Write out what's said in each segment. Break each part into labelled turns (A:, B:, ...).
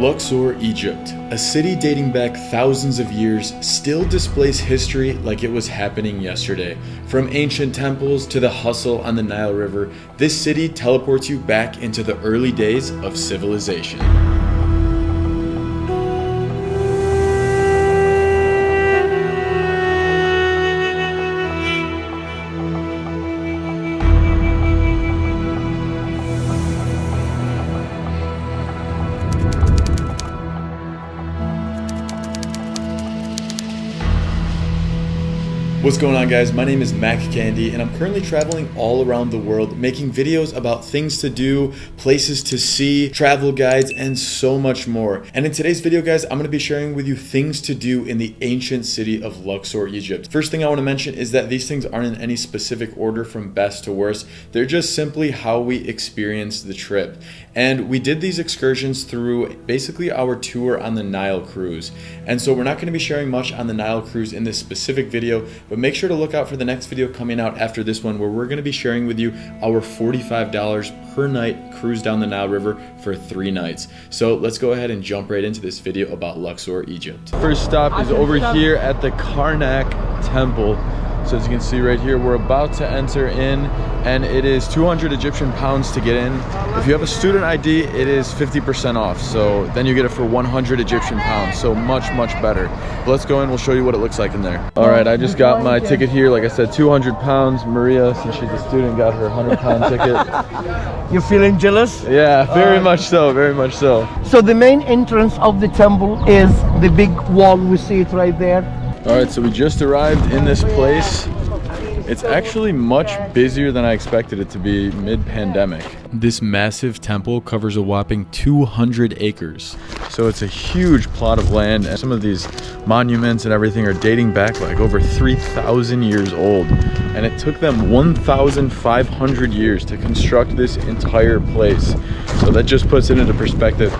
A: Luxor Egypt, a city dating back thousands of years, still displays history like it was happening yesterday. From ancient temples to the hustle on the Nile River, this city teleports you back into the early days of civilization. What's going on, guys? My name is Mac Candy and I'm currently traveling all around the world making videos about things to do, places to see, travel guides, and so much more. And in today's video, guys, I'm going to be sharing with you things to do in the ancient city of Luxor, Egypt. First thing I want to mention is that these things aren't in any specific order from best to worst. They're just simply how we experienced the trip. And we did these excursions through basically our tour on the Nile cruise. And so we're not going to be sharing much on the Nile cruise in this specific video, but make sure to look out for the next video coming out after this one, where we're going to be sharing with you our $45 per night cruise down the Nile River for 3 nights. So let's go ahead and jump right into this video about Luxor, Egypt. First stop is over here at the Karnak Temple. So as you can see right here, we're about to enter in, and it is 200 Egyptian pounds to get in. If you have a student ID, it is 50% off. So then you get it for 100 Egyptian pounds. So much better. But let's go in, we'll show you what it looks like in there. All right, I just got my ticket here. Like I said, 200 pounds. Maria, since she's a student, got her 100-pound ticket.
B: You feeling jealous?
A: Yeah, very much so, very much so.
B: So the main entrance of the temple is the big wall. We see it right there.
A: All right, so we just arrived in this place. It's actually much busier than I expected it to be mid-pandemic. This massive temple covers a whopping 200 acres. So it's a huge plot of land, and some of these monuments and everything are dating back like over 3,000 years old. And it took them 1,500 years to construct this entire place. So that just puts it into perspective.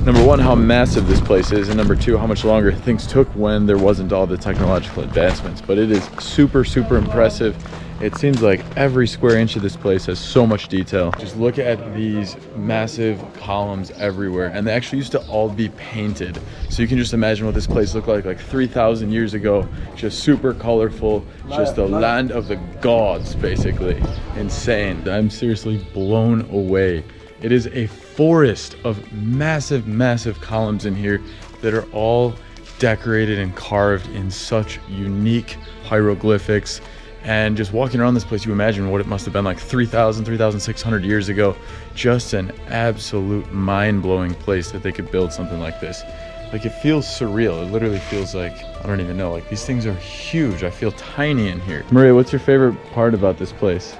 A: Number one, how massive this place is, and number two, how much longer things took when there wasn't all the technological advancements. But it is super impressive. It seems like every square inch of this place has so much detail. Just look at these massive columns everywhere, and they actually used to all be painted. So you can just imagine what this place looked like 3,000 years ago. Just super colorful, just the land of the gods, basically. Insane. I'm seriously blown away. It is a forest of massive columns in here that are all decorated and carved in such unique hieroglyphics. And just walking around this place, you imagine what it must have been like 3,600 years ago. Just an absolute mind-blowing place that they could build something like this. Like, it feels surreal. It literally feels like, I don't even know, like these things are huge. I feel tiny in here. Maria, what's your favorite part about this place?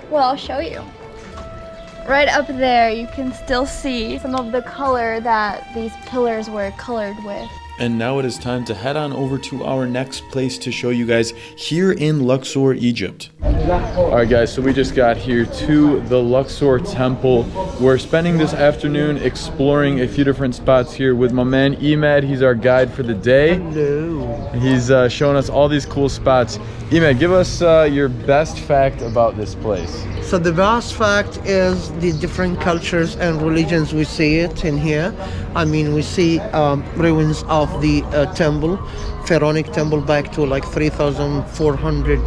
C: Well, I'll show you. Right up there, you can still see some of the color that these pillars were colored with.
A: And now it is time to head on over to our next place to show you guys here in Luxor, Egypt. All right, guys, so we just got here to the Luxor Temple. We're spending this afternoon exploring a few different spots here with my man Emad. He's our guide for the day.
B: Hello.
A: He's showing us all these cool spots. Emad, give us your best fact about this place.
B: So the best fact is the different cultures and religions. We see it in here. I mean, we see ruins of the temple, pharaonic temple back to like 3,400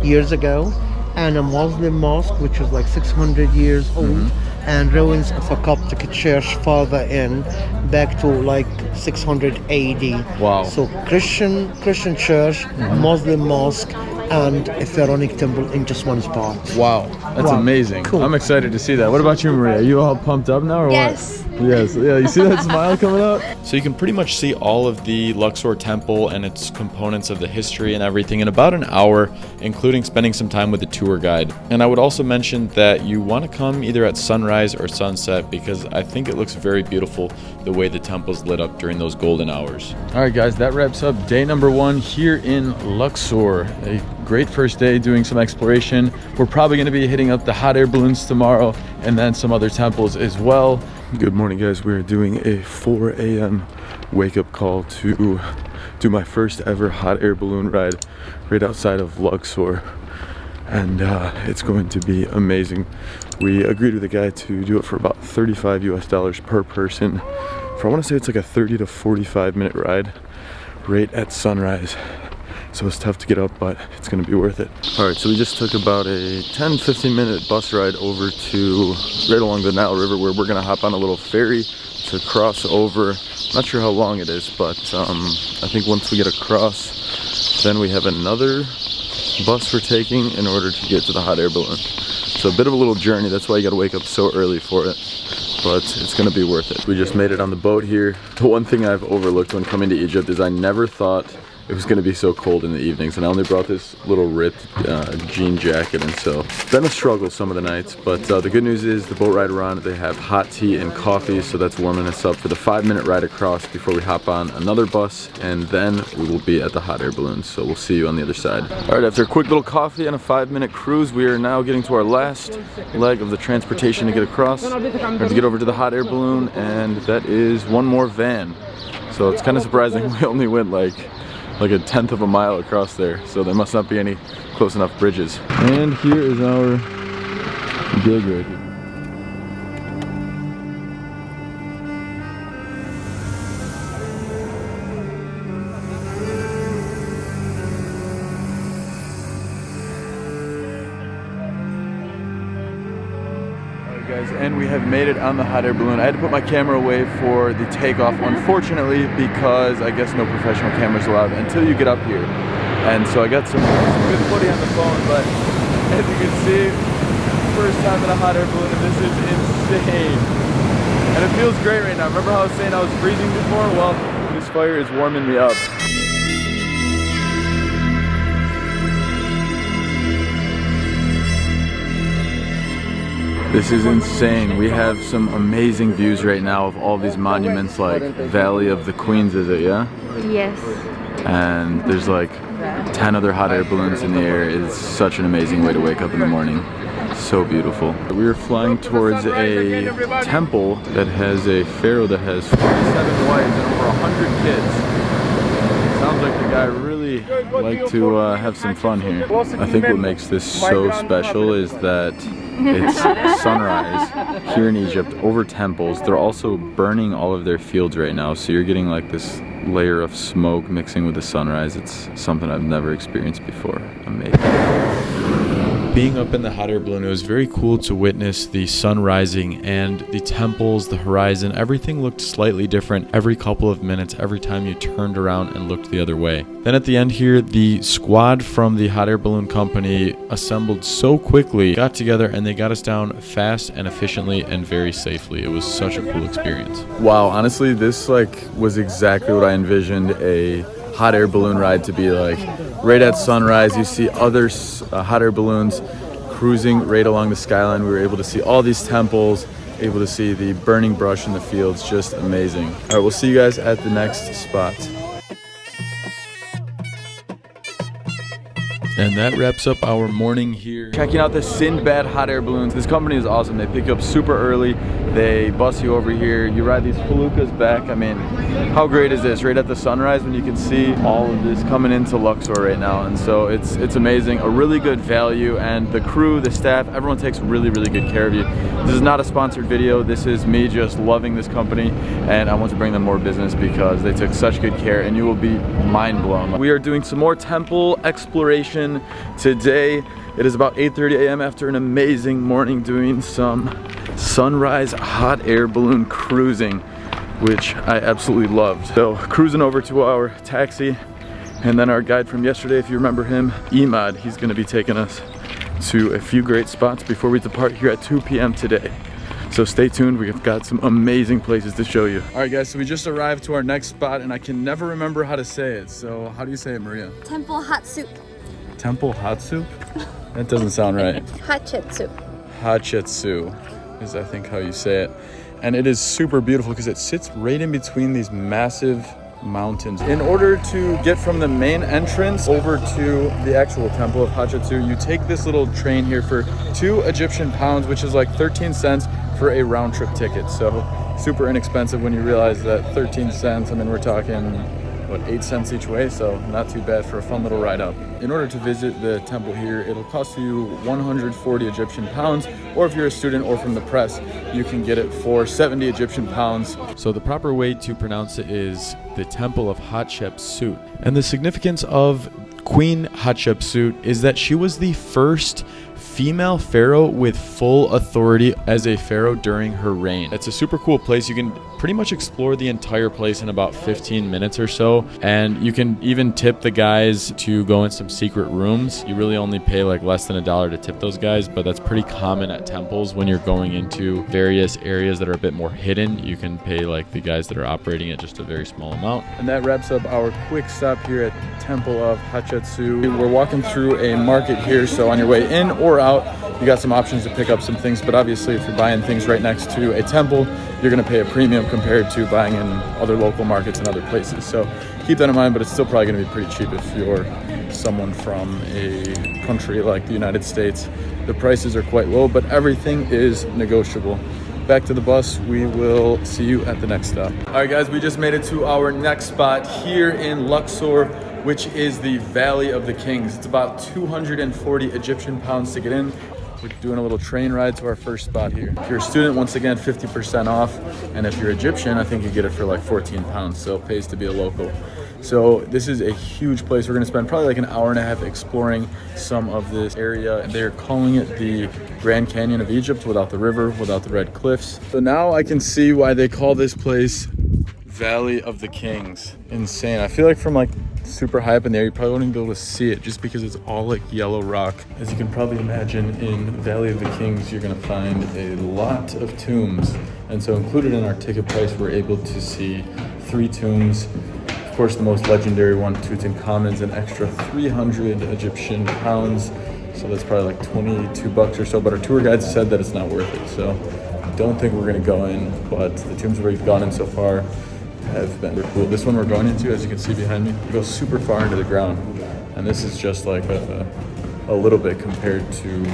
B: years ago, and a Muslim mosque which was like 600 years old, and ruins of a Coptic church farther in back to like 600 AD.
A: Wow.
B: So Christian church, Muslim mosque, and a pharaonic temple in just one spot.
A: Wow, that's amazing.
B: Cool.
A: I'm excited to see that. What about you, Maria? Are you all pumped up now, or
C: Yes.
A: what? Yes. Yeah, you see that smile coming out? So you can pretty much see all of the Luxor Temple and its components of the history and everything in about an hour, including spending some time with the tour guide. And I would also mention that you want to come either at sunrise or sunset, because I think it looks very beautiful the way the temple's lit up during those golden hours. All right, guys, that wraps up day number 1 here in Luxor. A great first day doing some exploration. We're probably going to be hitting up the hot air balloons tomorrow and then some other temples as well. Good morning, guys. We're doing a 4 a.m. wake-up call to do my first ever hot air balloon ride right outside of Luxor, and it's going to be amazing. We agreed with the guy to do it for about $35 US per person for, I want to say it's like a 30 to 45 minute ride right at sunrise. So it's tough to get up, but it's gonna be worth it. All right, so we just took about a 10-15 minute bus ride over to right along the Nile River, where we're gonna hop on a little ferry to cross over. Not sure how long it is, but I think once we get across, then we have another bus we're taking in order to get to the hot air balloon. So a bit of a little journey. That's why you gotta wake up so early for it, but it's gonna be worth it. We just made it on the boat here. The one thing I've overlooked when coming to Egypt is I never thought it was gonna be so cold in the evenings, and I only brought this little ripped jean jacket, and so it's been a struggle some of the nights. But the good news is the boat ride we're on, they have hot tea and coffee, so that's warming us up for the 5-minute ride across before we hop on another bus, and then we will be at the hot air balloon. So we'll see you on the other side. All right, after a quick little coffee and a 5-minute cruise, we are now getting to our last leg of the transportation to get across. We have to get over to the hot air balloon, and that is one more van. So it's kind of surprising we only went like a 1/10 of a mile across there, so there must not be any close enough bridges. And here is our gig right here. Guys, and we have made it on the hot air balloon. I had to put my camera away for the takeoff, unfortunately, because I guess no professional cameras allowed until you get up here. And so I got some good footage on the phone, but as you can see, first time in a hot air balloon, and this is insane. And it feels great right now. Remember how I was saying I was freezing before? Well, this fire is warming me up. This is insane. We have some amazing views right now of all these monuments, like Valley of the Queens, is it, yeah?
C: Yes.
A: And there's like 10 other hot air balloons in the air. It's such an amazing way to wake up in the morning. So beautiful. We are flying towards a temple that has a pharaoh that has 47 wives and over 100 kids. Sounds like the guy really liked to have some fun here. I think what makes this so special is that it's sunrise here in Egypt over temples. They're also burning all of their fields right now, so you're getting like this layer of smoke mixing with the sunrise. It's something I've never experienced before. Amazing. Being up in the hot air balloon, it was very cool to witness the sun rising and the temples, the horizon. Everything looked slightly different every couple of minutes, every time you turned around and looked the other way. Then at the end here, the squad from the hot air balloon company assembled so quickly, got together, and they got us down fast and efficiently and very safely. It was such a cool experience. Wow, honestly, this was exactly what I envisioned a hot air balloon ride to be like. Right at sunrise, you see other hot air balloons cruising right along the skyline. We were able to see all these temples, able to see the burning brush in the fields. Just amazing. All right, we'll see you guys at the next spot. And that wraps up our morning here. Checking out the Sinbad hot air balloons. This company is awesome. They pick you up super early. They bus you over here. You ride these feluccas back. I mean, how great is this? Right at the sunrise when you can see all of this coming into Luxor right now. And so it's amazing. A really good value, and the crew, the staff, everyone takes really, really good care of you. This is not a sponsored video. This is me just loving this company, and I want to bring them more business because they took such good care, and you will be mind blown. We are doing some more temple exploration today. It is about 8:30 a.m. after an amazing morning doing some sunrise hot air balloon cruising, which I absolutely loved. So cruising over to our taxi, and then our guide from yesterday, if you remember him, Imad, he's going to be taking us to a few great spots before we depart here at 2 p.m. today. So stay tuned, we've got some amazing places to show you. All right guys, so we just arrived to our next spot, and I can never remember how to say it. So how do you say it, Maria?
C: Temple Hatshepsut.
A: Temple Hatshepsut? That doesn't sound right.
C: Hatshepsut.
A: Hatshepsut is, I think, how you say it. And it is super beautiful because it sits right in between these massive mountains. In order to get from the main entrance over to the actual temple of Hatshepsut, you take this little train here for 2 Egyptian pounds, which is like 13 cents for a round trip ticket. So super inexpensive when you realize that 13 cents, I mean, we're talking what, 8 cents each way, so not too bad for a fun little ride up. In order to visit the temple here, it'll cost you 140 Egyptian pounds, or if you're a student or from the press, you can get it for 70 Egyptian pounds. So the proper way to pronounce it is the Temple of Hatshepsut. And the significance of Queen Hatshepsut is that she was the first female pharaoh with full authority as a pharaoh during her reign. It's a super cool place. You can pretty much explore the entire place in about 15 minutes or so, and you can even tip the guys to go in some secret rooms. You really only pay like less than $1 to tip those guys, but that's pretty common at temples. When you're going into various areas that are a bit more hidden, you can pay like the guys that are operating it just a very small amount. And that wraps up our quick stop here at Temple of Hatshepsut. We're walking through a market here, so on your way in or out, you got some options to pick up some things, but obviously if you're buying things right next to a temple, you're going to pay a premium compared to buying in other local markets and other places. So keep that in mind, but it's still probably going to be pretty cheap if you're someone from a country like the United States. The prices are quite low, but everything is negotiable. Back to the bus. We will see you at the next stop. All right, guys, we just made it to our next spot here in Luxor, which is the Valley of the Kings. It's about 240 Egyptian pounds to get in. We're doing a little train ride to our first spot here. If you're a student, once again, 50% off. And if you're Egyptian, I think you get it for like 14 pounds. So it pays to be a local. So this is a huge place. We're gonna spend probably like an hour and a half exploring some of this area. They're calling it the Grand Canyon of Egypt without the river, without the red cliffs. So now I can see why they call this place Valley of the Kings. Insane. I feel like from like super high up in there, you probably won't even be able to see it just because it's all like yellow rock. As you can probably imagine, in Valley of the Kings, you're gonna find a lot of tombs. And so included in our ticket price, we're able to see 3 tombs. Of course, the most legendary one, Tutankhamun's, an extra 300 Egyptian pounds. So that's probably like 22 bucks or so, but our tour guide said that it's not worth it. So I don't think we're gonna go in, but the tombs we've gone in so far have been cool. This one we're going into, as you can see behind me, it goes super far into the ground, and this is just like a little bit compared to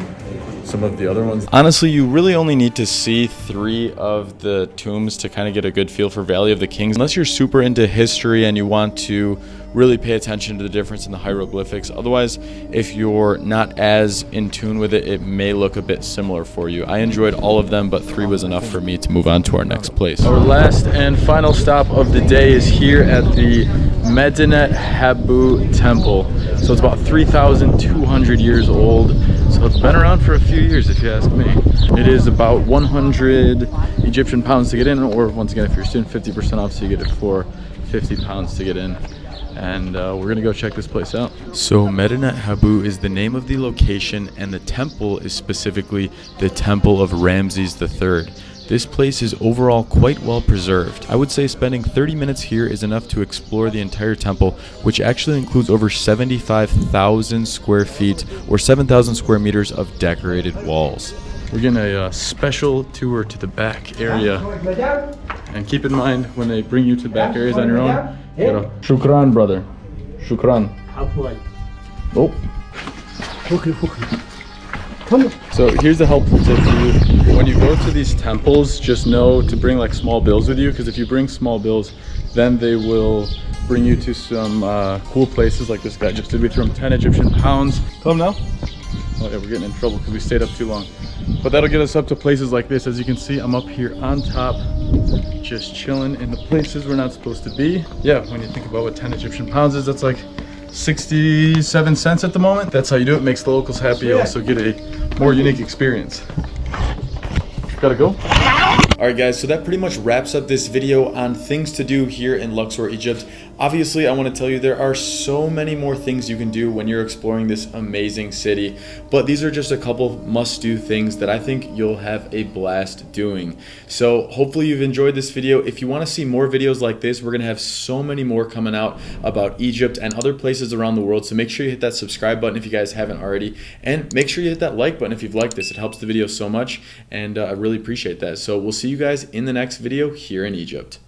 A: some of the other ones. Honestly, you really only need to see 3 of the tombs to kind of get a good feel for Valley of the Kings. Unless you're super into history and you want to really pay attention to the difference in the hieroglyphics. Otherwise, if you're not as in tune with it, it may look a bit similar for you. I enjoyed all of them, but 3 was enough for me to move on to our next place. Our last and final stop of the day is here at the Medinet Habu Temple. So it's about 3,200 years old. So it's been around for a few years, if you ask me. It is about 100 Egyptian pounds to get in, or once again, if you're a student, 50% off, so you get it for 50 pounds to get in. And we're gonna go check this place out. So Medinet Habu is the name of the location, and the temple is specifically the Temple of Ramses III. This place is overall quite well preserved. I would say spending 30 minutes here is enough to explore the entire temple, which actually includes over 75,000 square feet or 7,000 square meters of decorated walls. We're getting a special tour to the back area. And keep in mind, when they bring you to the back areas on your own, you gotta, shukran, brother. Shukran. Oh. So here's a helpful tip for you. When you go to these temples, just know to bring like small bills with you, because if you bring small bills, then they will bring you to some cool places like this guy just did. We threw him 10 Egyptian pounds. Come now. Oh yeah, we're getting in trouble because we stayed up too long. But that'll get us up to places like this. As you can see, I'm up here on top, just chilling in the places we're not supposed to be. Yeah, when you think about what 10 Egyptian pounds is, that's like 67 cents at the moment. That's how you do it. Makes the locals happy. You also get a more unique experience. Gotta go. Alright guys, so that pretty much wraps up this video on things to do here in Luxor, Egypt. Obviously, I want to tell you there are so many more things you can do when you're exploring this amazing city, but these are just a couple must-do things that I think you'll have a blast doing. So hopefully you've enjoyed this video. If you want to see more videos like this, we're going to have so many more coming out about Egypt and other places around the world, so make sure you hit that subscribe button if you guys haven't already, and make sure you hit that like button if you've liked this. It helps the video so much, and I really appreciate that. So we'll see you guys in the next video here in Egypt.